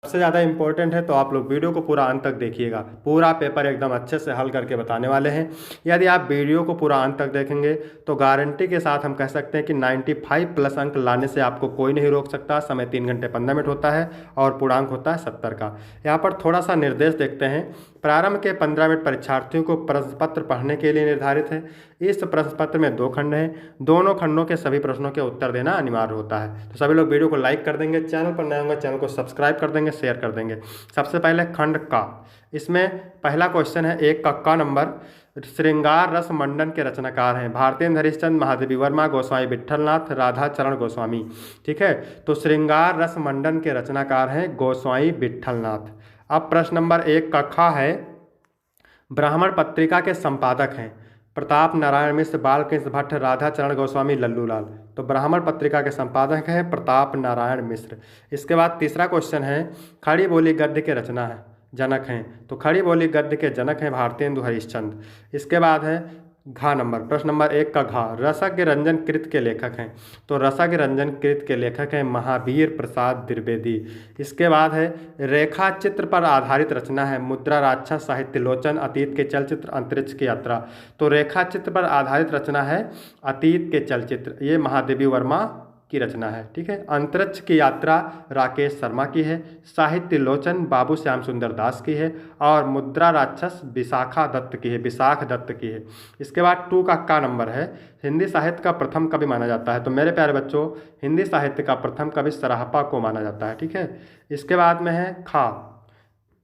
सबसे ज़्यादा इंपॉर्टेंट है, तो आप लोग वीडियो को पूरा अंत तक देखिएगा। पूरा पेपर एकदम अच्छे से हल करके बताने वाले हैं। यदि आप वीडियो को पूरा अंत तक देखेंगे तो गारंटी के साथ हम कह सकते हैं कि 95 प्लस अंक लाने से आपको कोई नहीं रोक सकता। समय 3 घंटे 15 मिनट होता है और पूर्णांक होता है 70 का। यहाँ पर थोड़ा सा निर्देश देखते हैं। प्रारंभ के 15 मिनट परीक्षार्थियों को प्रश्न पत्र पढ़ने के लिए निर्धारित है। इस प्रश्न पत्र में 2 खंड हैं। दोनों खंडों के सभी प्रश्नों के उत्तर देना अनिवार्य होता है। तो सभी लोग वीडियो को लाइक कर देंगे, चैनल पर नए होंगे चैनल को सब्सक्राइब कर देंगे, शेयर कर देंगे। सबसे पहले खंड का, इसमें पहला क्वेश्चन है 1 का नंबर। श्रृंगार रस मंडन के रचनाकार हैं भारतेंद्र हरिश्चंद्र, महादेवी वर्मा, गोस्वामी विट्ठलनाथ, राधा चरण गोस्वामी। ठीक है, तो श्रृंगार रस मंडन के रचनाकार हैं गोस्वामी विट्ठलनाथ। अब प्रश्न नंबर 1 का ख है, ब्राह्मण पत्रिका के संपादक हैं प्रताप नारायण मिश्र, बालकृष्ण भट्ट, राधा चरण गोस्वामी, लल्लूलाल। तो ब्राह्मण पत्रिका के संपादक हैं प्रताप नारायण मिश्र। इसके बाद तीसरा क्वेश्चन है, खड़ी बोली गद्य के रचना है जनक हैं, तो खड़ी बोली गद्य के जनक हैं भारतेंदु हरिश्चंद्र। इसके बाद है घा नंबर, प्रश्न नंबर 1 का घा, रसज्ञ रंजन कृत के लेखक हैं, तो रसज्ञ रंजन कृत के लेखक हैं महावीर प्रसाद द्विवेदी। इसके बाद है रेखा चित्र पर आधारित रचना है मुद्रा राक्षस, साहित्य लोचन, अतीत के चलचित्र, अंतरिक्ष की यात्रा। तो रेखा चित्र पर आधारित रचना है अतीत के चलचित्र, ये महादेवी वर्मा की रचना है। ठीक है, अंतरिक्ष की यात्रा राकेश शर्मा की है, साहित्य लोचन बाबू श्याम सुंदर दास की है, और मुद्रा राक्षस विशाखा दत्त की है, विशाख दत्त की है। इसके बाद 2 का नंबर है, हिंदी साहित्य का प्रथम कवि माना जाता है, तो मेरे प्यारे बच्चों हिंदी साहित्य का प्रथम कवि सराहपा को माना जाता है। ठीक है, इसके बाद में है खा,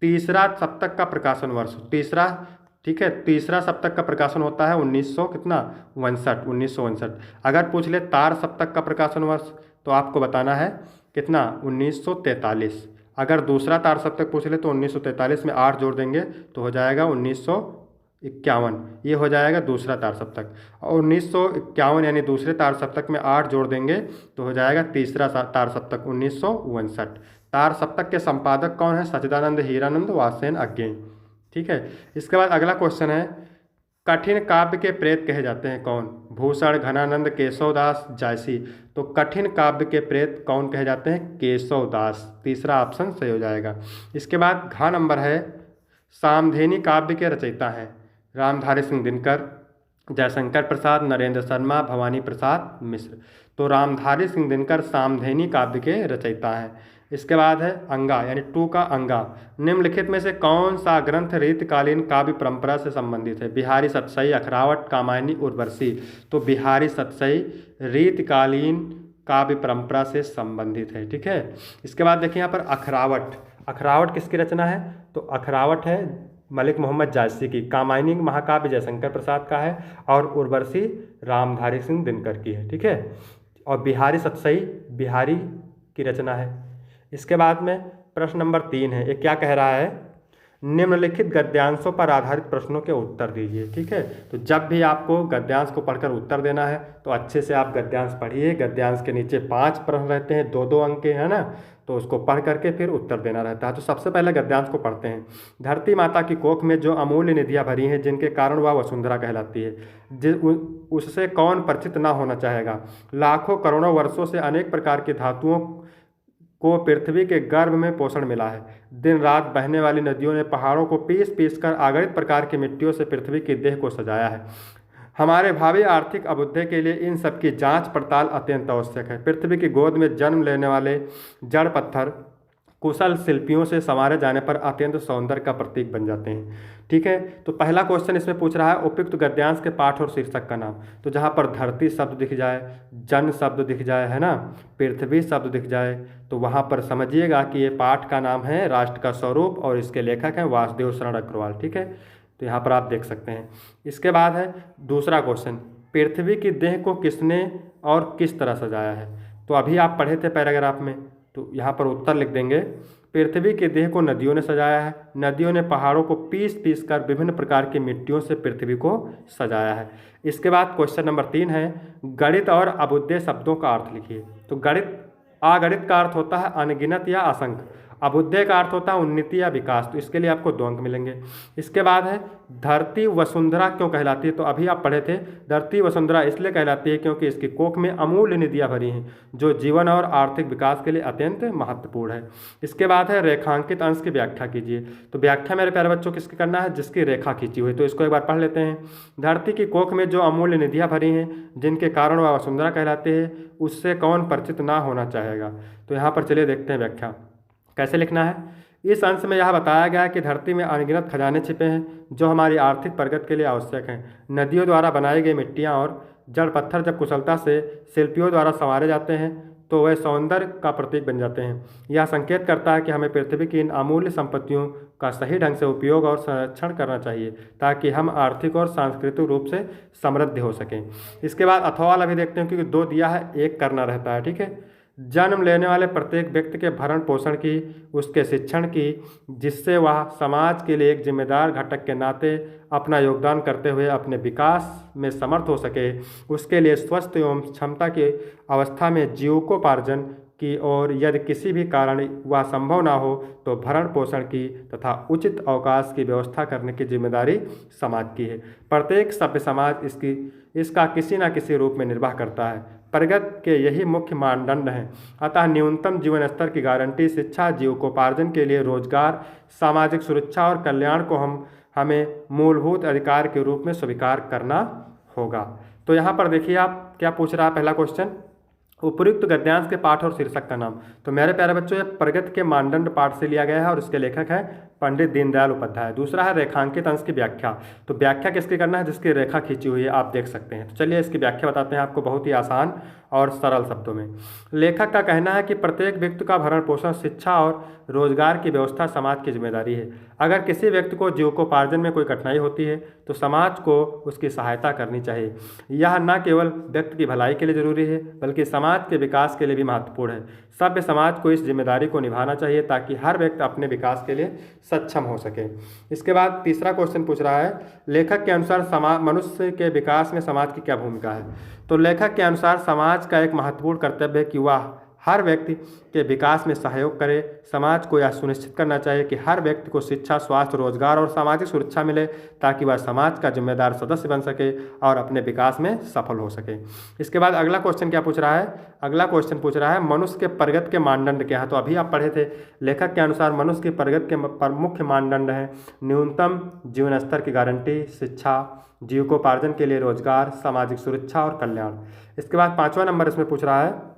तीसरा सप्तक का प्रकाशन वर्ष, तीसरा, ठीक है, तीसरा सप्तक का प्रकाशन होता है 1959। अगर पूछ ले तार सप्तक का प्रकाशन वर्ष तो आपको बताना है कितना, 1943। अगर दूसरा तार सप्तक पूछ ले तो 1943 में 8 जोड़ देंगे तो हो जाएगा 1951, ये हो जाएगा दूसरा तार सप्तक। और 1951 यानी दूसरे तार सप्तक में 8 जोड़ देंगे तो हो जाएगा तीसरा तार सप्तक 1959। तार सप्तक के संपादक कौन है, सच्चिदानंद हीरानंद वासेन अज्ञेय। ठीक है, इसके बाद अगला क्वेश्चन है, कठिन काव्य के प्रेत कहे जाते हैं कौन, भूषण, घनानंद, केशवदास, जायसी। तो कठिन काव्य के प्रेत कौन कहे जाते हैं, केशवदास। तीसरा ऑप्शन सही हो जाएगा। इसके बाद घ नंबर है, सामधेनी काव्य के रचयिता हैं रामधारी सिंह दिनकर, जयशंकर प्रसाद, नरेंद्र शर्मा, भवानी प्रसाद मिश्र। तो रामधारी सिंह दिनकर सामधेनी काव्य के रचयिता हैं। इसके बाद है अंगा यानी 2 का अंगा, निम्नलिखित में से कौन सा ग्रंथ रीतकालीन काव्य परंपरा से संबंधित है, बिहारी सतसई, अखरावट, कामायनी, उर्वशी। तो बिहारी सतसई रीतकालीन काव्य परंपरा से संबंधित है। ठीक है, इसके बाद देखिए यहाँ पर अखरावट, अखरावट किसकी रचना है, तो अखरावट है मलिक मोहम्मद जायसी की, कामायनी महाकाव्य जयशंकर प्रसाद का है, और उर्वशी रामधारी सिंह दिनकर की है। ठीक है, और बिहारी सतसई बिहारी की रचना है। इसके बाद में प्रश्न नंबर 3 है, ये क्या कह रहा है, निम्नलिखित गद्यांशों पर आधारित प्रश्नों के उत्तर दीजिए। ठीक है, तो जब भी आपको गद्यांश को पढ़कर उत्तर देना है तो अच्छे से आप गद्यांश पढ़िए। गद्यांश के नीचे 5 प्रश्न रहते हैं, 2-2 अंक के, है ना, तो उसको पढ़ करके फिर उत्तर देना रहता है। तो सबसे पहले गद्यांश को पढ़ते हैं। धरती माता की कोख में जो अमूल्य निधियाँ भरी हैं, जिनके कारण वह वसुंधरा कहलाती है, उससे कौन परिचित ना होना चाहेगा। लाखों करोड़ों वर्षों से अनेक प्रकार की धातुओं को पृथ्वी के गर्भ में पोषण मिला है। दिन रात बहने वाली नदियों ने पहाड़ों को पीस पीस कर अगणित प्रकार की मिट्टियों से पृथ्वी की देह को सजाया है। हमारे भावी आर्थिक अभ्युदय के लिए इन सब की जांच पड़ताल अत्यंत आवश्यक है। पृथ्वी की गोद में जन्म लेने वाले जड़ पत्थर कुशल शिल्पियों से संवारे जाने पर अत्यंत सौंदर्य का प्रतीक बन जाते हैं। ठीक है, तो पहला क्वेश्चन इसमें पूछ रहा है उपयुक्त गद्यांश के पाठ और शीर्षक का नाम। तो जहाँ पर धरती शब्द दिख जाए, जन शब्द दिख जाए, है ना, पृथ्वी शब्द दिख जाए, तो वहाँ पर समझिएगा कि ये पाठ का नाम है राष्ट्र का स्वरूप और इसके लेखक हैं वासुदेव शरण अग्रवाल। ठीक है, तो यहाँ पर आप देख सकते हैं। इसके बाद है दूसरा क्वेश्चन, पृथ्वी की देह को किसने और किस तरह सजाया है। तो अभी आप पढ़े थे पैराग्राफ में, तो यहाँ पर उत्तर लिख देंगे, पृथ्वी के देह को नदियों ने सजाया है। नदियों ने पहाड़ों को पीस पीस कर विभिन्न प्रकार की मिट्टियों से पृथ्वी को सजाया है। इसके बाद क्वेश्चन नंबर 3 है, गणित और अभुदय शब्दों का अर्थ लिखिए। तो गणित, अगणित का अर्थ होता है अनगिनत या असंख्य, अभ्युदय का अर्थ होता है उन्नति या विकास, तो इसके लिए आपको 2 अंक मिलेंगे। इसके बाद है धरती वसुंधरा क्यों कहलाती है, तो अभी आप पढ़े थे धरती वसुंधरा इसलिए कहलाती है क्योंकि इसकी कोख में अमूल्य निधियाँ भरी हैं जो जीवन और आर्थिक विकास के लिए अत्यंत महत्वपूर्ण है। इसके बाद है रेखांकित अंश की व्याख्या कीजिए, तो व्याख्या मेरे प्यारे बच्चों किसकी करना है, जिसकी रेखा खींची हुई, तो इसको एक बार पढ़ लेते हैं। धरती की कोख में जो अमूल्य निधियाँ भरी हैं जिनके कारण वह वसुंधरा कहलाते हैं, उससे कौन परिचित ना होना चाहेगा। तो यहाँ पर चलिए देखते हैं व्याख्या कैसे लिखना है। इस अंश में यह बताया गया है कि धरती में अनगिनत खजाने छिपे हैं जो हमारी आर्थिक प्रगति के लिए आवश्यक हैं। नदियों द्वारा बनाई गई मिट्टियाँ और जड़ पत्थर जब कुशलता से शिल्पियों द्वारा संवारे जाते हैं तो वह सौंदर्य का प्रतीक बन जाते हैं। यह संकेत करता है कि हमें पृथ्वी की इन अमूल्य संपत्तियों का सही ढंग से उपयोग और संरक्षण करना चाहिए ताकि हम आर्थिक और सांस्कृतिक रूप से समृद्ध हो सकें। इसके बाद अथवा वाला भी देखते हैं क्योंकि 2 दिया है, 1 करना रहता है, ठीक है। जन्म लेने वाले प्रत्येक व्यक्ति के भरण पोषण की, उसके शिक्षण की, जिससे वह समाज के लिए एक जिम्मेदार घटक के नाते अपना योगदान करते हुए अपने विकास में समर्थ हो सके, उसके लिए स्वस्थ एवं क्षमता की अवस्था में जीविकोपार्जन की और यदि किसी भी कारण वह संभव ना हो तो भरण पोषण की तथा उचित अवकाश की व्यवस्था करने की जिम्मेदारी समाज की है। प्रत्येक सभ्य समाज इसका किसी न किसी रूप में निर्वाह करता है। प्रगति के यही मुख्य मानदंड हैं। अतः न्यूनतम जीवन स्तर की गारंटी, शिक्षा, जीविकोपार्जन के लिए रोजगार, सामाजिक सुरक्षा और कल्याण को हमें मूलभूत अधिकार के रूप में स्वीकार करना होगा। तो यहाँ पर देखिए आप क्या पूछ रहा है पहला क्वेश्चन, उपयुक्त गद्यांश के पाठ और शीर्षक का नाम। तो मेरे प्यारे बच्चों ये प्रगति के मानदंड पाठ से लिया गया है और इसके लेखक है पंडित दीनदयाल उपाध्याय। दूसरा है रेखांकित अंश की व्याख्या, तो व्याख्या किसकी करना है, जिसकी रेखा खींची हुई है आप देख सकते हैं। तो चलिए इसकी व्याख्या बताते हैं आपको बहुत ही आसान और सरल शब्दों में। लेखक का कहना है कि प्रत्येक व्यक्ति का भरण पोषण, शिक्षा और रोजगार की व्यवस्था समाज की जिम्मेदारी है। अगर किसी व्यक्ति को जीविकोपार्जन में कोई कठिनाई होती है तो समाज को उसकी सहायता करनी चाहिए। यह न केवल व्यक्ति की भलाई के लिए जरूरी है बल्कि समाज के विकास के लिए भी महत्वपूर्ण है। सभ्य समाज को इस जिम्मेदारी को निभाना चाहिए ताकि हर व्यक्ति अपने विकास के लिए सक्षम हो सके। इसके बाद तीसरा क्वेश्चन पूछ रहा है, लेखक के अनुसार मनुष्य के विकास में समाज की क्या भूमिका है। तो लेखक के अनुसार समाज का एक महत्वपूर्ण कर्तव्य है कि वह हर व्यक्ति के विकास में सहयोग करे। समाज को यह सुनिश्चित करना चाहिए कि हर व्यक्ति को शिक्षा, स्वास्थ्य, रोजगार और सामाजिक सुरक्षा मिले ताकि वह समाज का जिम्मेदार सदस्य बन सके और अपने विकास में सफल हो सके। इसके बाद अगला क्वेश्चन क्या पूछ रहा है, अगला क्वेश्चन पूछ रहा है मनुष्य के प्रगति के मानदंड क्या है। तो अभी आप पढ़े थे लेखक के अनुसार मनुष्य की प्रगति के मुख्य मानदंड है न्यूनतम जीवन स्तर की गारंटी, शिक्षा, जीविकोपार्जन के लिए रोजगार, सामाजिक सुरक्षा और कल्याण। इसके बाद 5वां नंबर इसमें पूछ रहा है,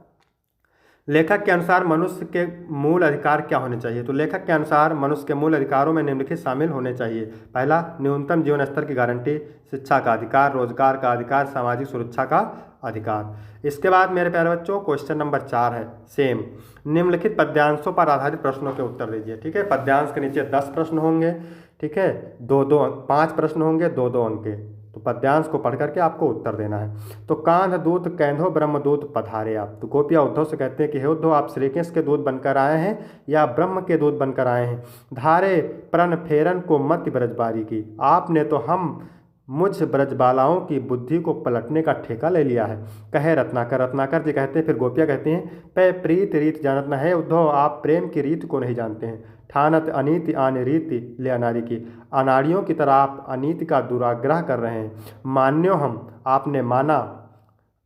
लेखक के अनुसार मनुष्य के मूल अधिकार क्या होने चाहिए। तो लेखक के अनुसार मनुष्य के मूल अधिकारों में निम्नलिखित शामिल होने चाहिए। पहला, न्यूनतम जीवन स्तर की गारंटी, शिक्षा का अधिकार, रोजगार का अधिकार, सामाजिक सुरक्षा का अधिकार। इसके बाद मेरे प्यारे बच्चों क्वेश्चन नंबर 4 है सेम, निम्नलिखित पद्यांशों पर आधारित प्रश्नों के उत्तर दीजिए। ठीक है, पद्यांश के नीचे 10 प्रश्न होंगे, ठीक है, 5 प्रश्न होंगे, 2-2 अंक के। तो पद्यांश को पढ़ करके आपको उत्तर देना है। तो कांध दूत कैंधो ब्रह्मदूत पधारे आप। तो गोपियाँ उद्धव से कहते हैं कि हे उद्धव आप श्री कृष्ण के दूत बनकर आए हैं या ब्रह्म के दूत बनकर आए हैं। धारे प्रण फेरन को मति ब्रजबारी की, आपने तो हम मुझ ब्रजबालाओं की बुद्धि को पलटने का ठेका ले लिया है। कहे रत्नाकर, रत्नाकर जी कहते हैं, फिर गोपियाँ कहती हैं पे प्रीत रीत जानत न है उद्धव आप प्रेम की रीत को नहीं जानते हैं। ठानत अनीति आन रीति ले अनारी की, अनाड़ियों की तरह आप अनीति का दुराग्रह कर रहे हैं। मान्यो हम, आपने माना,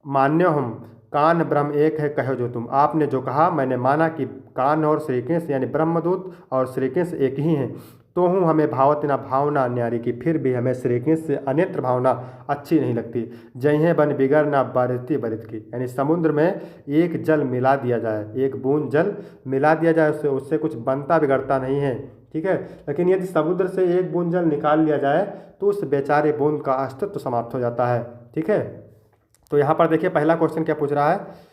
मान्यो हम कान ब्रह्म एक है कहो जो तुम, आपने जो कहा मैंने माना कि कान और श्री कृष्ण यानी ब्रह्मदूत और श्री कृष्ण एक ही हैं। तो हूँ हमें भावत न भावना न्यारी की, फिर भी हमें श्री कृष्ण से अन्यत्र भावना अच्छी नहीं लगती। जय बन बिगड़ ना बरती बरित की, यानी समुद्र में एक जल मिला दिया जाए, एक बूंद जल मिला दिया जाए, उससे कुछ बनता बिगड़ता नहीं है। ठीक है, लेकिन यदि समुद्र से एक बूंद जल निकाल लिया जाए तो उस बेचारे बूंद का अस्तित्व समाप्त हो जाता है। ठीक है, तो यहाँ पर देखिए पहला क्वेश्चन क्या पूछ रहा है,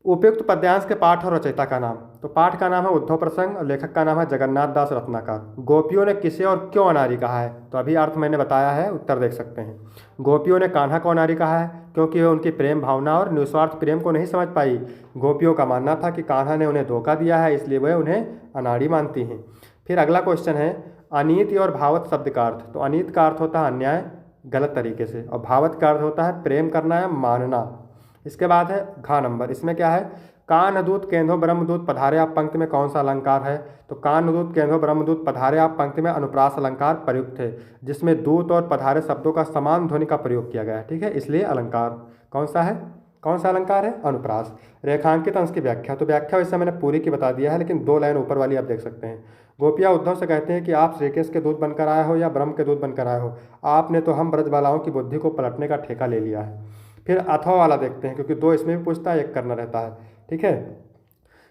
उपयुक्त पद्यांश के पाठ और रचयिता का नाम। तो पाठ का नाम है उद्धव प्रसंग और लेखक का नाम है जगन्नाथ दास रत्नाकर। गोपियों ने किसे और क्यों अनारी कहा है, तो अभी अर्थ मैंने बताया है, उत्तर देख सकते हैं। गोपियों ने कान्हा को अनारी कहा है क्योंकि वे उनकी प्रेम भावना और निस्वार्थ प्रेम को नहीं समझ पाई। गोपियों का मानना था कि कान्हा ने उन्हें धोखा दिया है, इसलिए वे उन्हें अनाड़ी मानती हैं। फिर अगला क्वेश्चन है अनीति और भावत शब्द का अर्थ। तो अनीत का अर्थ होता है अन्याय, गलत तरीके से, और भावत का अर्थ होता है प्रेम करना या मानना। इसके बाद है घ नंबर, इसमें क्या है, कानदूत केंद्रो ब्रह्मदूत पधारे आप पंक्ति में कौन सा अलंकार है? तो कानदूत केंद्रो ब्रह्मदूत पधारे आप पंक्ति में अनुप्रास अलंकार प्रयुक्त है, जिसमें दूत और पधारे शब्दों का समान ध्वनि का प्रयोग किया गया है। ठीक है, इसलिए अलंकार कौन सा है? कौन सा अलंकार है? अनुप्रास। रेखांकित अंश की व्याख्या, तो व्याख्या वैसे मैंने पूरी की बता दिया है, लेकिन 2 लाइन ऊपर वाली आप देख सकते हैं। गोपियाँ उद्धव से कहते हैं कि आप श्रीकेश के दूत बनकर आए हो या ब्रह्म के दूत बनकर आए हो, आपने तो हम ब्रजबालाओं की बुद्धि को पलटने का ठेका ले लिया है। फिर अथवा वाला देखते हैं, क्योंकि 2 इसमें भी पूछता है, 1 करना रहता है। ठीक है,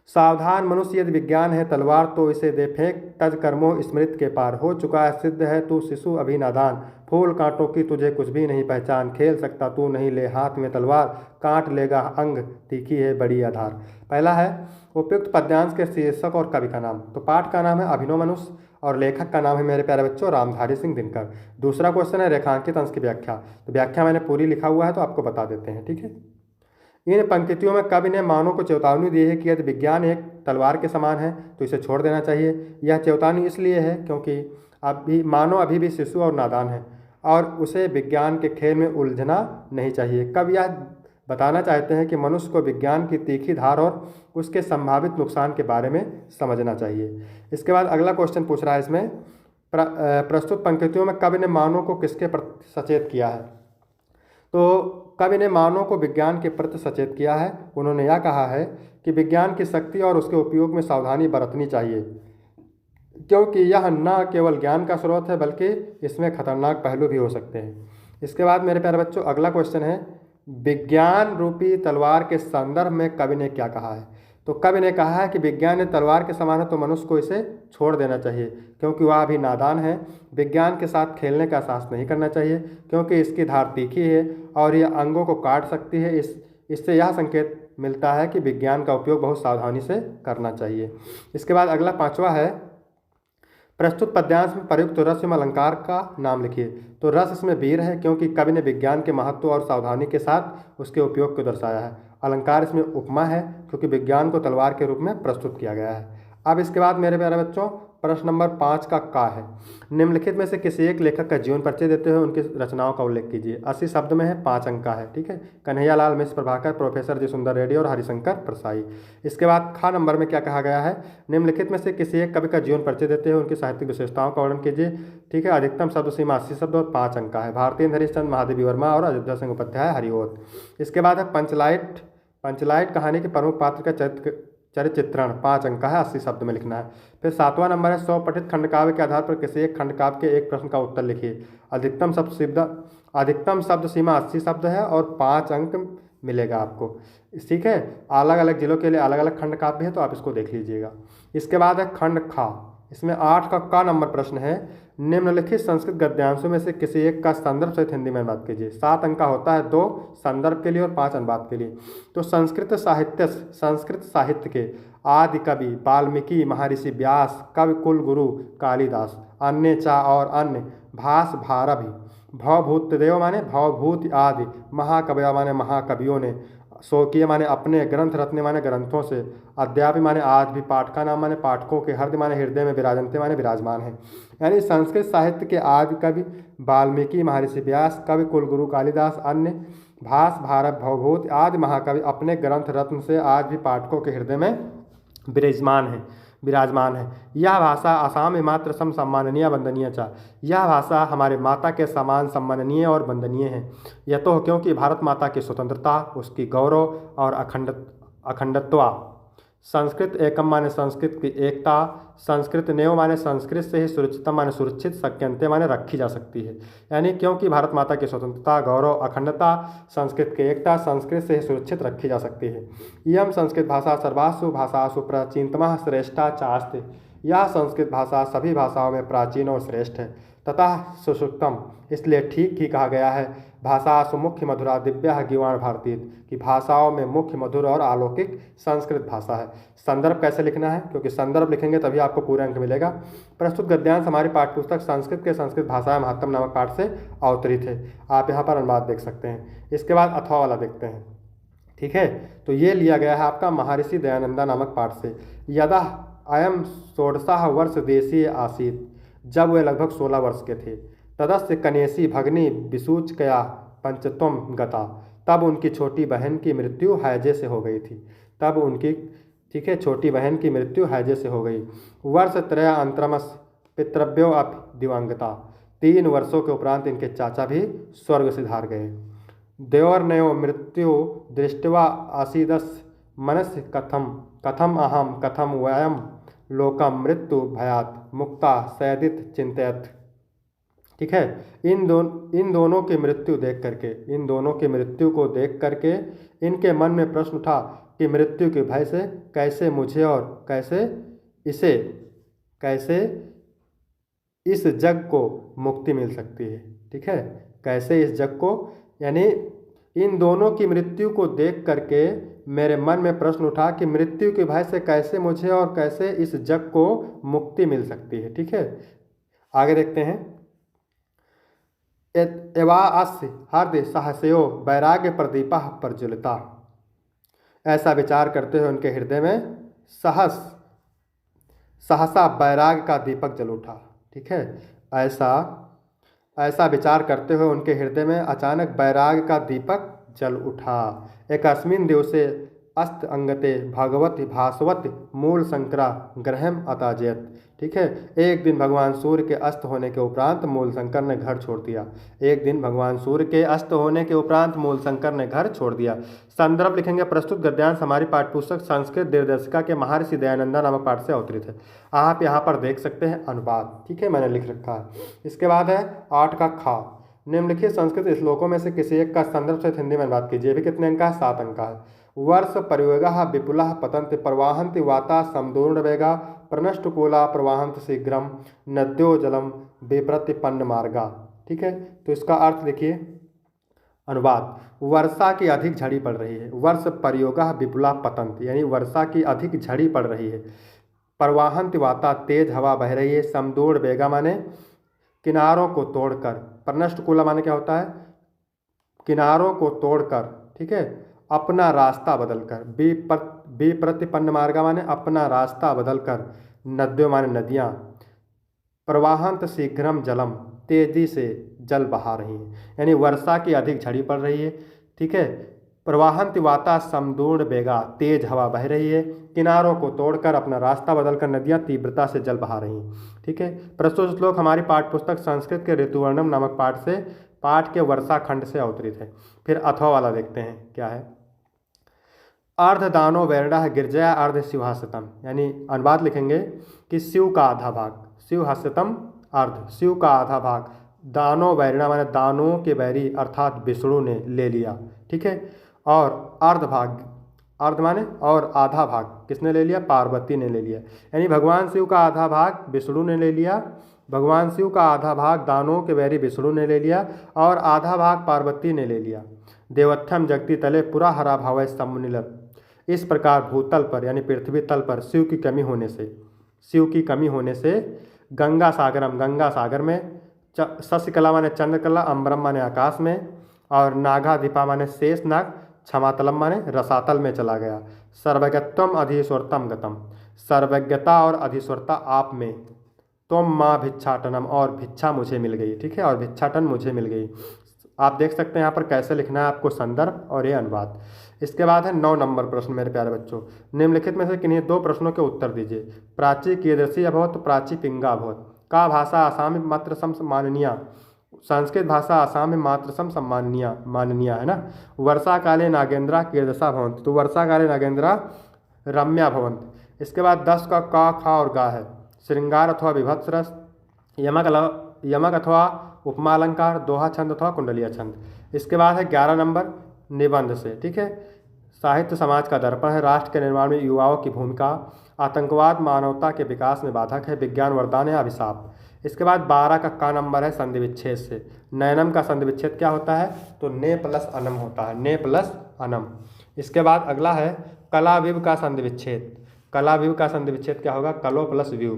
सावधान मनुष्य यदि विज्ञान है तलवार तो इसे दे फेंक, तज कर्मों स्मृत के पार हो चुका है सिद्ध है तू शिशु अभी नादान, फूल कांटों की तुझे कुछ भी नहीं पहचान, खेल सकता तू नहीं ले हाथ में तलवार, काट लेगा अंग तीखी है बड़ी आधार। पहला है उपयुक्त पद्यांश के शीर्षक और कवि का नाम, तो पाठ का नाम है अभिनव मनुष्य और लेखक का नाम है मेरे प्यारे बच्चों रामधारी सिंह दिनकर। दूसरा क्वेश्चन है रेखांकित अंश की व्याख्या, तो व्याख्या मैंने पूरी लिखा हुआ है तो आपको बता देते हैं। ठीक है, इन पंक्तियों में कवि ने मानव को चेतावनी दी है कि यदि विज्ञान एक तलवार के समान है तो इसे छोड़ देना चाहिए। यह चेतावनी इसलिए है क्योंकि मानव अभी भी शिशु और नादान है और उसे विज्ञान के खेल में उलझना नहीं चाहिए। कवि यह बताना चाहते हैं कि मनुष्य को विज्ञान की तीखी धार और उसके संभावित नुकसान के बारे में समझना चाहिए। इसके बाद अगला क्वेश्चन पूछ रहा है इसमें, प्रस्तुत पंक्तियों में कवि ने मानव को किसके प्रति सचेत किया है? तो कवि ने मानव को विज्ञान के प्रति सचेत किया है। उन्होंने यह कहा है कि विज्ञान की शक्ति और उसके उपयोग में सावधानी बरतनी चाहिए, क्योंकि यह न केवल ज्ञान का स्रोत है बल्कि इसमें खतरनाक पहलू भी हो सकते हैं। इसके बाद मेरे प्यारे बच्चों अगला क्वेश्चन है, विज्ञान रूपी तलवार के संदर्भ में कवि ने क्या कहा है? तो कवि ने कहा है कि विज्ञान ने तलवार के समान है तो मनुष्य को इसे छोड़ देना चाहिए, क्योंकि वह अभी नादान है। विज्ञान के साथ खेलने का साहस नहीं करना चाहिए, क्योंकि इसकी धार तीखी है और यह अंगों को काट सकती है। इससे यह संकेत मिलता है कि विज्ञान का उपयोग बहुत सावधानी से करना चाहिए। इसके बाद अगला 5वां है, प्रस्तुत पद्यांश में प्रयुक्त रस एवं अलंकार का नाम लिखिए। तो रस इसमें वीर है, क्योंकि कवि ने विज्ञान के महत्व और सावधानी के साथ उसके उपयोग को दर्शाया है। अलंकार इसमें उपमा है, क्योंकि विज्ञान को तलवार के रूप में प्रस्तुत किया गया है। अब इसके बाद मेरे प्यारे बच्चों प्रश्न नंबर 5 का है, निम्नलिखित में से किसी एक लेखक का जीवन परिचय देते हुए उनकी रचनाओं का उल्लेख कीजिए। 80 शब्द में है, 5 अंक का है। ठीक है, कन्हैयालाल मिश्र प्रभाकर, प्रोफेसर जी सुंदर रेड्डी और हरिशंकर परसाई। इसके बाद खा नंबर में क्या कहा गया है, निम्नलिखित में से किसी एक कवि का जीवन परिचय देते हुए उनकी साहित्यिक विशेषताओं का वर्णन कीजिए। ठीक है, अधिकतम शब्द सीमा 80 शब्द और 5 अंक का है। भारतीय हरिश्चंद्र, महादेवी वर्मा और अयोध्या सिंह उपाध्याय, हरिओत। इसके बाद है पंचलाइट कहानी के प्रमुख पात्र का चरित्र चित्रण, 5 अंक का है, 80 शब्द में लिखना है। फिर 7वां नंबर है, 100 पठित खंडकाव्य के आधार पर किसी एक खंडकाव्य के एक प्रश्न का उत्तर लिखिए। अधिकतम शब्द सीमा 80 शब्द है और 5 अंक मिलेगा आपको। ठीक है, अलग अलग जिलों के लिए अलग अलग खंडकाव्य है, तो आप इसको देख लीजिएगा। इसके बाद है खंड खा, इसमें 8 का नंबर प्रश्न है, निम्नलिखित संस्कृत गद्यांशों में से किसी एक का संदर्भ सहित हिंदी में अनुवाद कीजिए। 7 अंक का होता है, 2 संदर्भ के लिए और 5 अनुवाद के लिए। तो संस्कृत साहित्य के आदि कवि वाल्मीकि, महर्षि व्यास, कवि कुल गुरु कालिदास, अन्य चा और अन्य भास भारभि, भवभूतदेव माने भवभूत आदि, महाकवि माने महाकवियों ने, शोकीय माने अपने, ग्रंथ रत्न माने ग्रंथों से, अद्यापि माने आज भी, पाठका नाम माने पाठकों के, हृदय माने हृदय में, विराजनते माने विराजमान है। यानी संस्कृत साहित्य के आदि कवि वाल्मीकि, महर्षि व्यास, कवि कुलगुरु कालिदास, अन्य भास भारत भवभूत आदि महाकवि अपने ग्रंथ रत्न से आज भी पाठकों के हृदय में विराजमान है। यह भाषा असम में मात्र सम सम्माननीय वंदनीय चा, यह भाषा हमारे माता के समान सम्माननीय और वंदनीय है। यह तो क्योंकि भारत माता की स्वतंत्रता, उसकी गौरव और अखंडत्व, संस्कृत एकम माने संस्कृत की एकता, संस्कृत नेव माने संस्कृत से ही सुरक्षित माने सुरक्षित, शक्यंते माने रखी जा सकती है। यानी क्योंकि भारत माता की स्वतंत्रता, गौरव, अखंडता, संस्कृत की एकता संस्कृत से ही सुरक्षित रखी जा सकती है। इयम संस्कृत भाषा सर्वासु भाषासु प्राचीनतमः श्रेष्ठा चास्ते, यह संस्कृत भाषा सभी भाषाओं में प्राचीन और श्रेष्ठ है। तथा सुसुक्तम, इसलिए ठीक ही कहा गया है, भाषासु मुख्य मधुरा दिव्या गीवाण भारतीय, की भाषाओं में मुख्य मधुर और अलौकिक संस्कृत भाषा है। संदर्भ कैसे लिखना है, क्योंकि संदर्भ लिखेंगे तभी आपको पूरे अंक मिलेगा। प्रस्तुत गद्यांश हमारी पाठ्यपुस्तक संस्कृत के संस्कृत भाषा महत्तम नामक पाठ से अवतरित है। आप यहाँ पर अनुवाद देख सकते हैं। इसके बाद अथवा वाला देखते हैं। ठीक है, तो ये लिया गया है आपका महर्षि दयानंदा नामक पाठ से। यदा अयम 16 वर्ष देशीय आसीत, जब वे लगभग 16 वर्ष के थे। तदस्य कनेसी भगनी विसूचकया पंचत्वम गता, तब उनकी छोटी बहन की मृत्यु हैजे से हो गई थी। तब उनकी, ठीक है, छोटी बहन की मृत्यु हैजे से हो गई। वर्ष त्रय अंतरमस पितृभ्यो अपि दिवंगता, 3 वर्षों के उपरांत इनके चाचा भी स्वर्ग सिधार गए। देवर्नयो मृत्यु दृष्ट्वा आसीदस मनस्य कथम कथम अहम कथम वयम लोकम मृत्यु भयात मुक्ता सयदित चिंतयत। ठीक है, इन दोनों की मृत्यु देख करके, इन दोनों की मृत्यु को देख करके इनके मन में प्रश्न उठा कि मृत्यु के भय से कैसे मुझे और कैसे इस जग को मुक्ति मिल सकती है। ठीक है, कैसे इस जग को, यानी इन दोनों की मृत्यु को देख करके मेरे मन में प्रश्न उठा कि मृत्यु के भय से कैसे मुझे और कैसे इस जग को मुक्ति मिल सकती है। ठीक है, आगे देखते हैं। एवा अस्य हृदय सहस्यो वैराग्य प्रदीपा प्रज्वलिता, ऐसा विचार करते हुए उनके हृदय में सहसा वैराग्य का दीपक जल उठा। ठीक है, ऐसा विचार करते हुए उनके हृदय में अचानक वैराग्य का दीपक जल उठा। एकस्मिन् दिवसे अस्त अंगते भगवती भास्वती मूल शंकरा ग्रहम अताजयत। ठीक है, एक दिन भगवान सूर्य के अस्त होने के उपरांत मूल शंकर ने घर छोड़ दिया। एक दिन भगवान सूर्य के अस्त होने के उपरांत मूल शंकर ने घर छोड़ दिया। संदर्भ लिखेंगे, प्रस्तुत गद्यांश हमारी पाठ्यपुस्तक संस्कृत दिनदर्शिका के महर्षि दयानंदा नामक पाठ से अवतरित है। आप यहाँ पर देख सकते हैं अनुवाद। ठीक है, मैंने लिख रखा है। इसके बाद है 8 का खा, निम्नलिखित संस्कृत श्लोकों में से किसी एक का संदर्भ से हिंदी में अनुवाद कीजिए। भी कितने अंक का है? 7 अंक का है। वर्ष परिवेगा विपुला पतंति प्रवाहंति वाता समदूर्ण वेगा प्रनष्टकूला प्रवाहंत शीघ्रम नद्यो जलम विप्रतिपन्न मार्गा। ठीक है, तो इसका अर्थ देखिए, अनुवाद, वर्षा की अधिक झड़ी पड़ रही है। वर्ष परियोगा विपुला पतंति, यानी वर्षा की अधिक झड़ी पड़ रही है। प्रवाहंत वाता, तेज हवा बह रही है। समदूर्ण वेगा माने किनारों को तोड़कर। प्रनष्टकूला माने क्या होता है? किनारों को तोड़कर। ठीक है, अपना रास्ता बदलकर। विप्रतिपन्न मार्गा माने अपना रास्ता बदलकर। नद्यों माने नदियाँ। प्रवाहंत शीघ्रम जलम, तेजी से जल बहा रही हैं, यानी वर्षा की अधिक झड़ी पड़ रही है। ठीक है, प्रवाहंत वाता समदूर्ण वेगा, तेज हवा बह रही है। किनारों को तोड़कर अपना रास्ता बदलकर नदियाँ तीव्रता से जल बहा रही हैं। ठीक है, प्रस्तुत श्लोक हमारी पाठ्यपुस्तक संस्कृत के ऋतुवर्णम नामक पाठ के वर्षा खंड से अवतरित है। फिर अथवा वाला देखते हैं क्या है। अर्धदानो वैरणः गिरजया अर्ध शिवहास्यतम, यानी अनुवाद लिखेंगे कि शिव का आधा भाग, शिवहास्यतम अर्ध, शिव का आधा भाग। दानो वैरणा माने दानों के बैरी अर्थात विष्णु ने ले लिया। ठीक है, और अर्ध भाग, अर्ध माने और आधा भाग किसने ले लिया? पार्वती ने ले लिया। यानी भगवान शिव का आधा भाग विष्णु ने ले लिया। भगवान शिव का आधा भाग दानों के बैरी विष्णु ने ले लिया और आधा भाग पार्वती ने ले लिया। देवत्थम जगती तले पूरा हरा भाव समुनिलत, इस प्रकार भूतल पर यानी पृथ्वी तल पर शिव की कमी होने से गंगा सागरम, गंगा सागर में, शशिकला माने चंद्रकला, अम्बरम माने आकाश में, और नागाधिपा माने शेष नाग, क्षमातलम माने रसातल में चला गया। सर्वज्ञत्वम अधीश्वरतम गतम, सर्वज्ञता और अधीश्वरता आप में। तुम माँ भिक्षाटनम, और भिक्षा मुझे मिल गई। ठीक है, और भिक्षाटन मुझे मिल गई। आप देख सकते हैं यहाँ पर कैसे लिखना है आपको संदर्भ और ये अनुवाद। इसके बाद है 9 नंबर प्रश्न मेरे प्यारे बच्चों। निम्नलिखित में से किन्हीं 2 प्रश्नों के उत्तर दीजिए। प्राची कीदृशी अभवत, प्राची पिंगा अभवत। का भाषा आसामी मातृसम माननीया, संस्कृत भाषा आसामी मातृसम माननीय है ना। वर्षा काले नागेंद्रा कीदृशा भवंत, तो वर्षा काले नागेंद्रा रम्या भवंत। इसके बाद 10 का खा और गा है। श्रृंगार अथवा विभत्स रस, यमक अथवा उपमा अलंकार, दोहा छंद अथवा कुंडलिया छंद। इसके बाद है 11 नंबर निबंध से। ठीक है, साहित्य समाज का दर्पण है। राष्ट्र के निर्माण में युवाओं की भूमिका। आतंकवाद मानवता के विकास में बाधक है। विज्ञान वरदान है अभिशाप। इसके बाद 12 का नंबर है संधि विच्छेद से। नयनम का संधि विच्छेद क्या होता है? तो ने प्लस अनम होता है, ने प्लस अनम। इसके बाद अगला है कलाविव का संधि विच्छेद। कलाविव का संधि विच्छेद क्या होगा? कलो प्लस व्यू,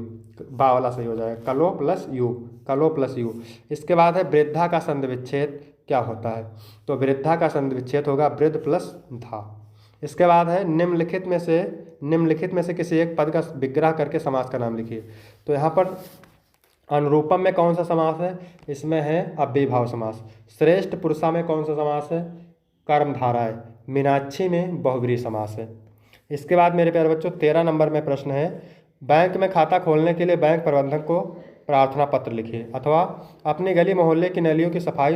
बा वाला सही हो जाएगा, कलो प्लस यू, कलो प्लस यू। इसके बाद है वृद्धा का संधि विच्छेद क्या होता है? तो वृद्धा का संधि विच्छेद होगा वृद्ध प्लस धा। इसके बाद है निम्नलिखित में से किसी एक पद का विग्रह करके समास का नाम लिखिए। तो यहाँ पर अनुरूपम में कौन सा समास है? इसमें है अव्ययीभाव समास। श्रेष्ठ पुरुषा में कौन सा समास है? कर्मधारय। मीनाक्षी में बहुव्रीहि समास है। इसके बाद मेरे प्यारे बच्चों 13 नंबर में प्रश्न है, बैंक में खाता खोलने के लिए बैंक प्रबंधक को प्रार्थना पत्र लिखिए, अथवा अपनी गली मोहल्ले की नालियों की सफाई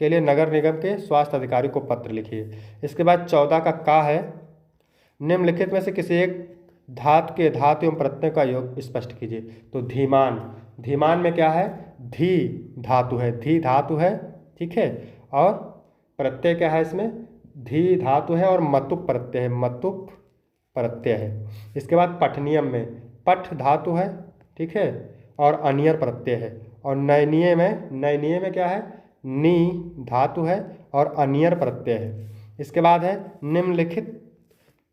के लिए नगर निगम के स्वास्थ्य अधिकारी को पत्र लिखिए। इसके बाद 14 का है, निम्नलिखित में से किसी एक धातु के धातु एवं प्रत्यय का योग स्पष्ट कीजिए। तो धीमान, धीमान में क्या है, धी धातु है, धी धातु है, ठीक है, और प्रत्यय क्या है इसमें, धी धातु है और मतुप प्रत्यय है, मतुप प्रत्यय है। इसके बाद पठनीयम में पठ धातु है, ठीक है, और अनियर प्रत्यय है। और नयनीय में क्या है, नी धातु है और अनियर प्रत्यय है। इसके बाद है निम्नलिखित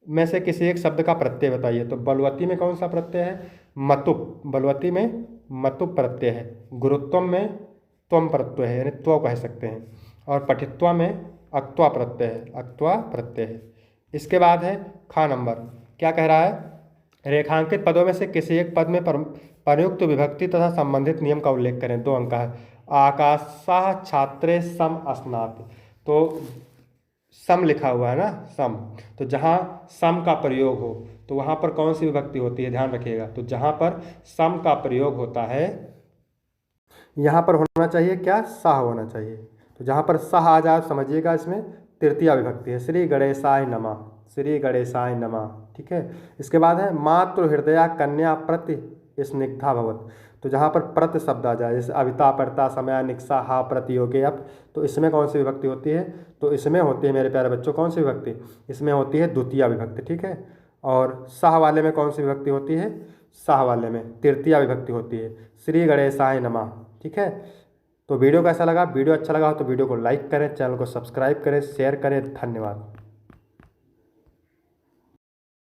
में से किसी एक शब्द का प्रत्यय बताइए। तो बलवती में कौन सा प्रत्यय है, मतुप, बलवती में मतुप प्रत्यय है। गुरुत्वम में त्वम प्रत्यय है, यानी त्व कह सकते हैं। और पठित्वा में अक्त्वा प्रत्यय है, अक्त्वा प्रत्यय है। इसके बाद है खा नंबर, क्या कह रहा है, रेखांकित पदों में से किसी एक पद में प्रयुक्त विभक्ति तथा संबंधित नियम का उल्लेख करें। 2 अंक है। आकाशाः छात्रे सम अस्नाति, तो सम लिखा हुआ है ना, सम, तो जहाँ सम का प्रयोग हो तो वहाँ पर कौन सी विभक्ति होती है, ध्यान रखिएगा। तो जहाँ पर सम का प्रयोग होता है यहाँ पर होना चाहिए क्या, सह होना चाहिए। तो जहाँ पर सह आ जाए समझिएगा इसमें तृतीया विभक्ति है। श्री गणेशाय नमः, श्री गणेशाय नमः, ठीक है। इसके बाद है मातृ हृदया कन्या प्रति स्निग्धा भवत, तो जहाँ पर प्रति शब्द आ जाए, जैसे अविता परता समय निक्सा हा प्रतियोगे अप, तो इसमें कौन सी विभक्ति होती है, तो इसमें होती है मेरे प्यारे बच्चों कौन सी विभक्ति, इसमें होती है द्वितीया विभक्ति, ठीक है। और सह वाले में कौन सी विभक्ति होती है, सह वाले में तृतीया विभक्ति होती है, श्री गणेशाय नमः, ठीक है। तो वीडियो कैसा लगा, वीडियो अच्छा लगा हो तो वीडियो को लाइक करें, चैनल को सब्सक्राइब करें, शेयर करें। धन्यवाद।